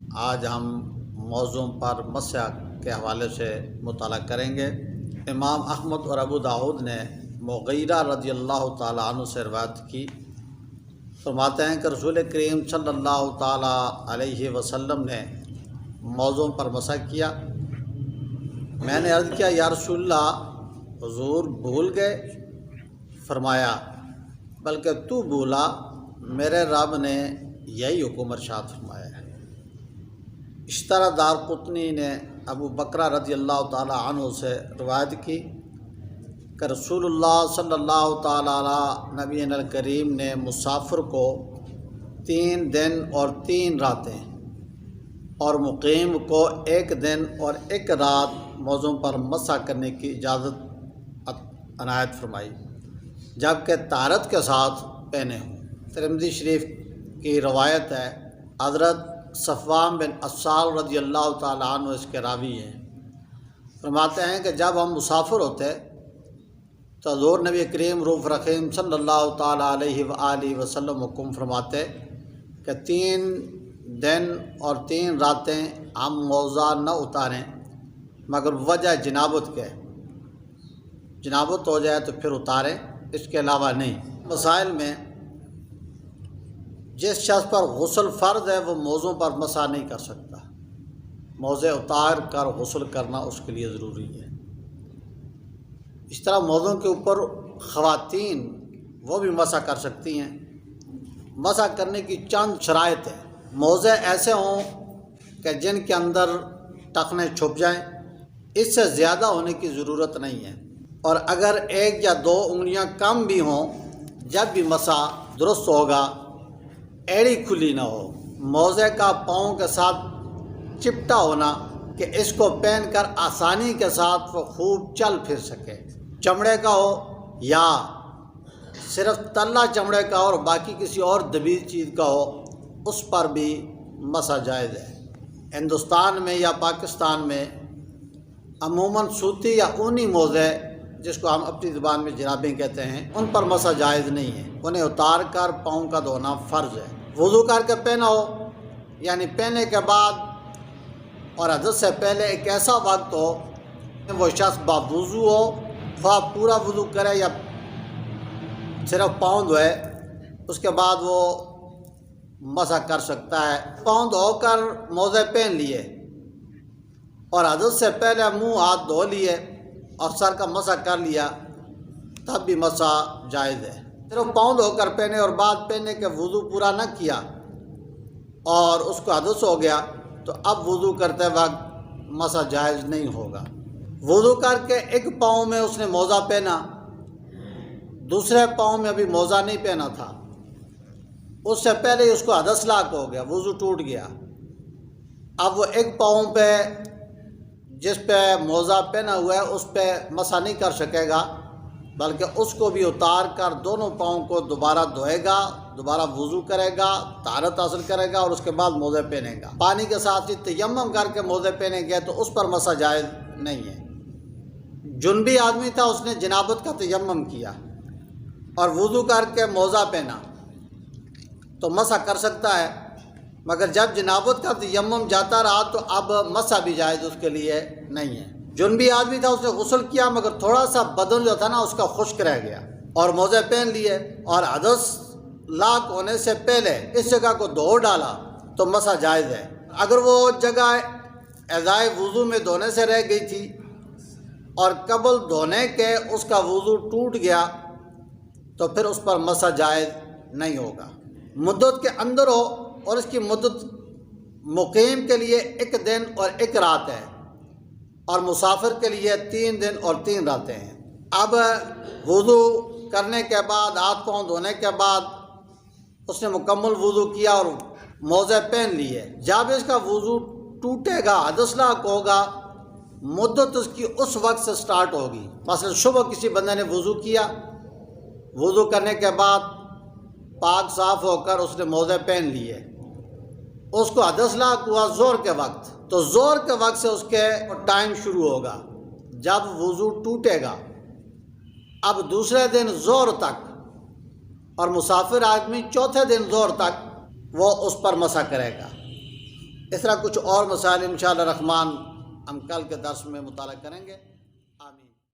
آج ہم موضوع پر مسح کے حوالے سے مطالعہ کریں گے۔ امام احمد اور ابو داؤد نے مغیرہ رضی اللہ تعالیٰ عنہ سے روایت کی، فرماتے ہیں کہ رسول کریم صلی اللہ تعالیٰ علیہ وسلم نے موضوع پر مسح کیا۔ میں نے عرض کیا، یا رسول اللہ، حضور بھول گئے؟ فرمایا، بلکہ تو بھولا، میرے رب نے یہی حکم ارشاد فرمایا ہے۔ اس طرح دارقطنی نے ابو بکرہ رضی اللہ تعالیٰ عنہ سے روایت کی کہ رسول اللہ صلی اللہ تعالیٰ علیہ نبی الکریم نے مسافر کو 3 دن اور 3 راتیں اور مقیم کو 1 دن اور 1 رات موضوع پر مسح کرنے کی اجازت عنایت فرمائی، جبکہ طہارت کے ساتھ پہنے ہوں۔ ترمذی شریف کی روایت ہے، حضرت صفوان بن عسال رضی اللہ تعالیٰ عنہ اس کے راوی ہیں، فرماتے ہیں کہ جب ہم مسافر ہوتے تو حضور نبی کریم رؤوف رحیم صلی اللہ تعالیٰ علیہ وآلہ وسلم حکم فرماتے کہ 3 دن اور 3 راتیں ہم موزہ نہ اتاریں مگر وجہ جنابت کے، جنابت ہو جائے تو پھر اتاریں، اس کے علاوہ نہیں۔ مسائل میں جس شخص پر غسل فرض ہے وہ موضوع پر مسح نہیں کر سکتا، موزے اتار کر غسل کرنا اس کے لیے ضروری ہے۔ اس طرح موضوع کے اوپر خواتین وہ بھی مسح کر سکتی ہیں۔ مسح کرنے کی چند شرائط ہیں۔ موزے ایسے ہوں کہ جن کے اندر ٹخنے چھپ جائیں، اس سے زیادہ ہونے کی ضرورت نہیں ہے، اور اگر 1 یا 2 انگلیاں کم بھی ہوں جب بھی مسح درست ہوگا، ایڑی کھلی نہ ہو، موزے کا پاؤں کے ساتھ چپٹا ہونا کہ اس کو پہن کر آسانی کے ساتھ وہ خوب چل پھر سکے، چمڑے کا ہو یا صرف تلہ چمڑے کا اور باقی کسی اور دبیز چیز کا ہو، اس پر بھی مسح جائز ہے۔ ہندوستان میں یا پاکستان میں عموماً سوتی یا اونی موزے، جس کو ہم اپنی زبان میں جرابیں کہتے ہیں، ان پر مسح جائز نہیں ہے، انہیں اتار کر پاؤں کا دھونا فرض ہے۔ وضو کر کے پہنا ہو، یعنی پہننے کے بعد اور حدث سے پہلے ایک ایسا وقت ہو کہ وہ شخص باوضو ہو، خواہ پورا وضو کرے یا صرف پاؤں دھوئے، اس کے بعد وہ مسح کر سکتا ہے۔ پاؤں دھو کر موزے پہن لیے اور حدث سے پہلے منہ ہاتھ دھو لیے اور سر کا مسح کر لیا، تب بھی مسح جائز ہے۔ صرف پاؤں دھو کر پہنے اور بعد پہننے کے وضو پورا نہ کیا اور اس کو حدث ہو گیا تو اب وضو کرتے وقت مسح جائز نہیں ہوگا۔ وضو کر کے 1 پاؤں میں اس نے موزہ پہنا، دوسرے پاؤں میں ابھی موزہ نہیں پہنا تھا، اس سے پہلے ہی اس کو حدث لاحق ہو گیا، وضو ٹوٹ گیا۔ اب وہ 1 پاؤں پہ جس پہ موزہ پہنا ہوا ہے اس پہ مسح نہیں کر سکے گا، بلکہ اس کو بھی اتار کر دونوں پاؤں کو دوبارہ دھوئے گا، دوبارہ وضو کرے گا، طہارت حاصل کرے گا اور اس کے بعد موزے پہنے گا۔ پانی کے ساتھ ہی تیمم کر کے موزے پہنے گئے تو اس پر مسح جائز نہیں ہے۔ جنبی آدمی تھا، اس نے جنابت کا تیمم کیا اور وضو کر کے موزہ پہنا تو مسح کر سکتا ہے، مگر جب جنابت کا تیمم جاتا رہا تو اب مسح بھی جائز اس کے لیے نہیں ہے۔ جنبی آدمی تھا، اس نے غسل کیا مگر تھوڑا سا بدن جو تھا نا اس کا خشک رہ گیا اور موزے پہن لیے اور حدث لاحق ہونے سے پہلے اس جگہ کو دھو ڈالا تو مسح جائز ہے۔ اگر وہ جگہ اعضائے وضو میں دھونے سے رہ گئی تھی اور قبل دھونے کے اس کا وضو ٹوٹ گیا تو پھر اس پر مسح جائز نہیں ہوگا۔ مدت کے اندر ہو اور اس کی مدت مقیم کے لیے 1 دن اور 1 رات ہے اور مسافر کے لیے 3 دن اور 3 راتیں ہیں۔ اب وضو کرنے کے بعد، ہاتھ پاؤں دھونے کے بعد اس نے مکمل وضو کیا اور موزے پہن لیے، جب اس کا وضو ٹوٹے گا، حدث لاحق ہوگا، مدت اس کی اس وقت سے سٹارٹ ہوگی۔ مثلا صبح کسی بندے نے وضو کیا، وضو کرنے کے بعد پاک صاف ہو کر اس نے موزے پہن لیے، اس کو حدث لاحق ہوا ظہر کے وقت، تو ظہر کے وقت سے اس کے ٹائم شروع ہوگا جب وضو ٹوٹے گا۔ اب دوسرے دن ظہر تک اور مسافر آدمی چوتھے دن ظہر تک وہ اس پر مسح کرے گا۔ اس طرح کچھ اور مسائل انشاءاللہ الرحمن ہم کل کے درس میں مطالعہ کریں گے. آمین.